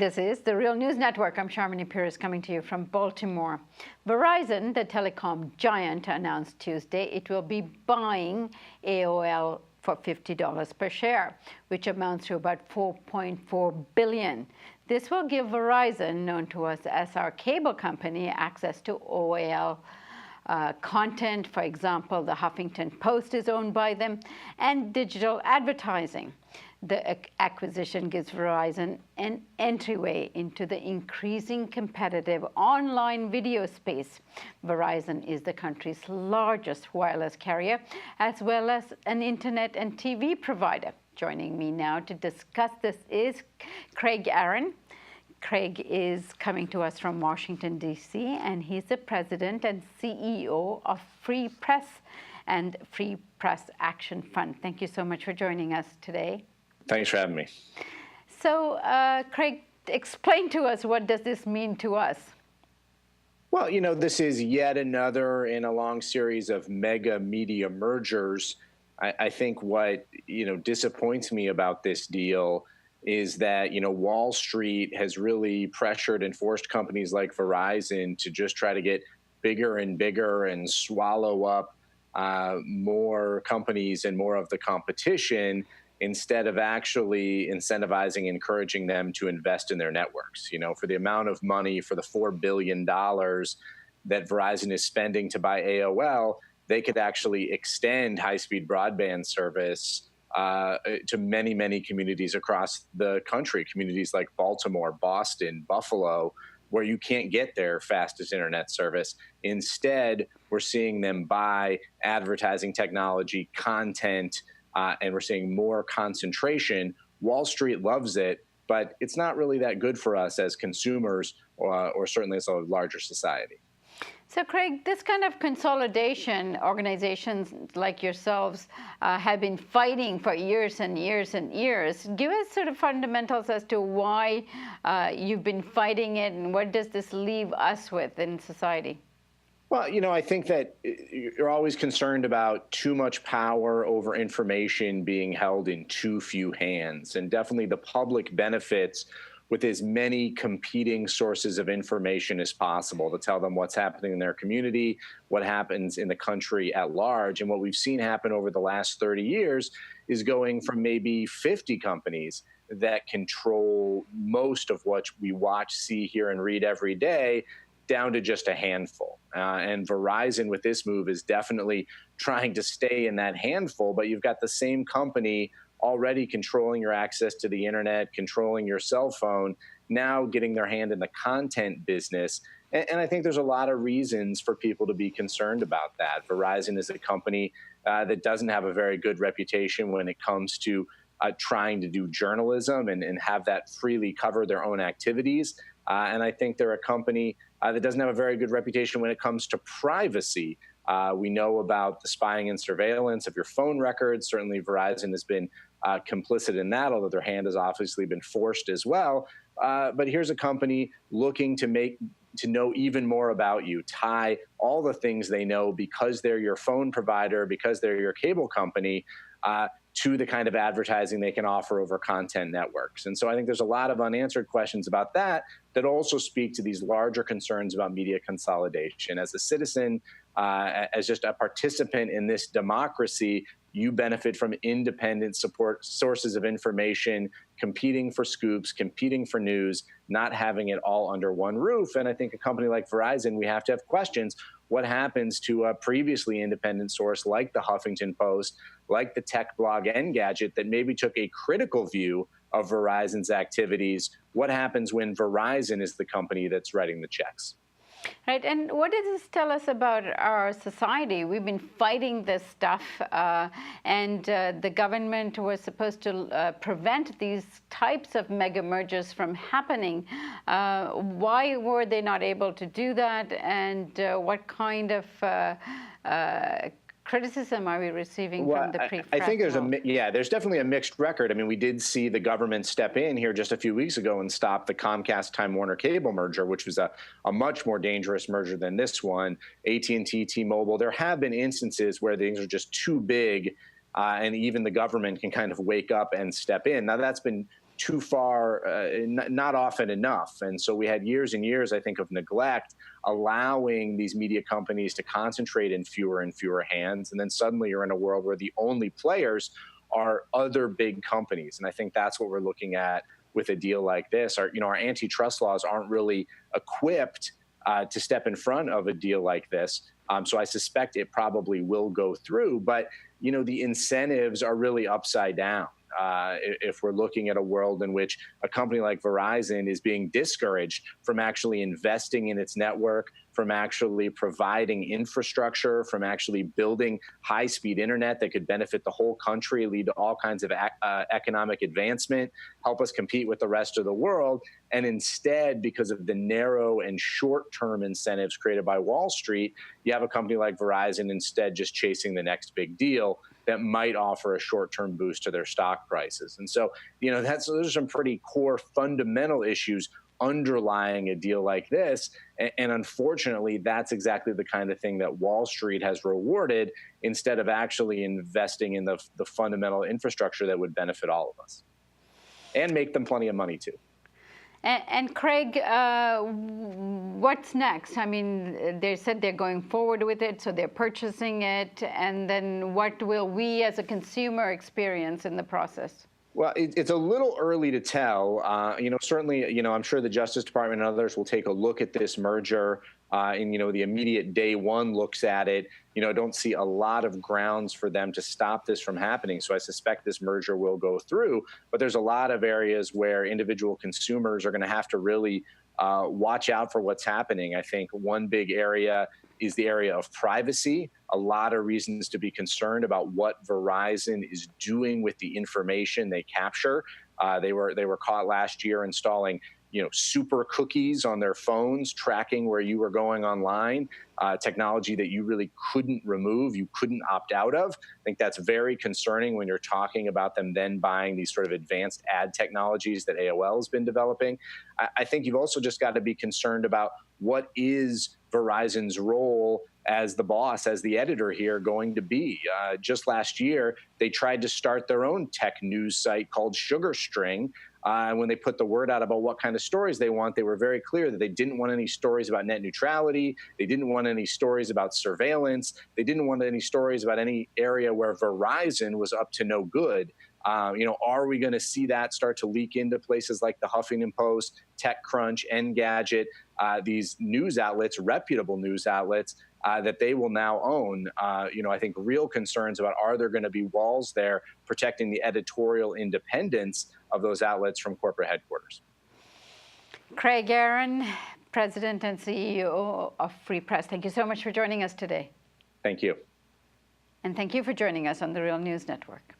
This is the Real News Network. I'm Sharmini Pierce coming to you from Baltimore. Verizon, the telecom giant, announced Tuesday it will be buying AOL for $50 per share, which amounts to about $4.4 billion. This will give Verizon, known to us as our cable company, access to AOL content. For example, the Huffington Post is owned by them, and digital advertising. The acquisition gives Verizon an entryway into the increasing competitive online video space. Verizon is the country's largest wireless carrier, as well as an internet and TV provider. Joining me now to discuss this is Craig Aaron. Craig is coming to us from Washington, D.C., and he's the president and CEO of Free Press and Free Press Action Fund. Thank you so much for joining us today. Thanks for having me. So, Craig, explain to us, what does this mean to us? Well, this is yet another in a long series of mega media mergers. I think what, disappoints me about this deal is that, Wall Street has really pressured and forced companies like Verizon to just try to get bigger and bigger and swallow up more companies and more of the competition, instead of actually incentivizing, encouraging them to invest in their networks. For the amount of money, for the $4 billion that Verizon is spending to buy AOL, they could actually extend high-speed broadband service to many, many communities across the country, communities like Baltimore, Boston, Buffalo, where you can't get their fastest internet service. Instead, we're seeing them buy advertising technology, content, and we're seeing more concentration. Wall Street loves it, but it's not really that good for us as consumers or certainly as a larger society. So, Craig, this kind of consolidation, organizations like yourselves have been fighting for years and years and years. Give us sort of fundamentals as to why you've been fighting it, and what does this leave us with in society? Well, I think that you're always concerned about too much power over information being held in too few hands. And definitely the public benefits with as many competing sources of information as possible to tell them what's happening in their community, what happens in the country at large. And what we've seen happen over the last 30 years is going from maybe 50 companies that control most of what we watch, see, hear, and read every day, down to just a handful. And Verizon with this move is definitely trying to stay in that handful, but you've got the same company already controlling your access to the internet, controlling your cell phone, now getting their hand in the content business. And I think there's a lot of reasons for people to be concerned about that. Verizon is a company that doesn't have a very good reputation when it comes to trying to do journalism and have that freely cover their own activities. And I think they're a company that doesn't have a very good reputation when it comes to privacy. We know about the spying and surveillance of your phone records. Certainly Verizon has been complicit in that, although their hand has obviously been forced as well. But here's a company looking to know even more about you, tie all the things they know because they're your phone provider, because they're your cable company, to the kind of advertising they can offer over content networks. And so I think there's a lot of unanswered questions about that also speak to these larger concerns about media consolidation. As a citizen, as just a participant in this democracy, you benefit from independent support sources of information, competing for scoops, competing for news, not having it all under one roof. And I think a company like Verizon, we have to have questions. What happens to a previously independent source like the Huffington Post, like the tech blog Engadget, that maybe took a critical view of Verizon's activities? What happens when Verizon is the company that's writing the checks? Right, and what does this tell us about our society? We've been fighting this stuff, and the government was supposed to prevent these types of mega mergers from happening. Why were they not able to do that, and what kind of criticism are we receiving from the pre-press? I think there's definitely a mixed record. I mean, we did see the government step in here just a few weeks ago and stop the Comcast-Time Warner Cable merger, which was a much more dangerous merger than this one. AT&T, T-Mobile, there have been instances where things are just too big, and even the government can kind of wake up and step in. Now, that's been too far, not often enough. And so we had years and years, I think, of neglect, allowing these media companies to concentrate in fewer and fewer hands. And then suddenly you're in a world where the only players are other big companies. And I think that's what we're looking at with a deal like this. Our antitrust laws aren't really equipped to step in front of a deal like this. So I suspect it probably will go through. But, the incentives are really upside down. If we're looking at a world in which a company like Verizon is being discouraged from actually investing in its network, from actually providing infrastructure, from actually building high-speed internet that could benefit the whole country, lead to all kinds of economic advancement, help us compete with the rest of the world. And instead, because of the narrow and short-term incentives created by Wall Street, you have a company like Verizon instead just chasing the next big deal that might offer a short-term boost to their stock prices. And so, those are some pretty core fundamental issues underlying a deal like this. And unfortunately, that's exactly the kind of thing that Wall Street has rewarded instead of actually investing in the fundamental infrastructure that would benefit all of us and make them plenty of money too. And Craig, what's next? I mean, they said they're going forward with it, so they're purchasing it. And then what will we as a consumer experience in the process? Well, it's a little early to tell. Certainly, I'm sure the Justice Department and others will take a look at this merger. And the immediate day one looks at it, don't see a lot of grounds for them to stop this from happening. So I suspect this merger will go through. But there's a lot of areas where individual consumers are going to have to really watch out for what's happening. I think one big area is the area of privacy. A lot of reasons to be concerned about what Verizon is doing with the information they capture. They were caught last year installing super cookies on their phones, tracking where you were going online, technology that you really couldn't remove, you couldn't opt out of. I think that's very concerning when you're talking about them then buying these sort of advanced ad technologies that AOL has been developing. I think you've also just got to be concerned about what is Verizon's role as the boss, as the editor here going to be. Just last year, they tried to start their own tech news site called Sugar String. When they put the word out about what kind of stories they want, they were very clear that they didn't want any stories about net neutrality. They didn't want any stories about surveillance. They didn't want any stories about any area where Verizon was up to no good. Are we going to see that start to leak into places like the Huffington Post, TechCrunch, Engadget, these news outlets, reputable news outlets, that they will now own? I think real concerns about, are there going to be walls there protecting the editorial independence of those outlets from corporate headquarters? Craig Aaron, President and CEO of Free Press, thank you so much for joining us today. Thank you. And thank you for joining us on the Real News Network.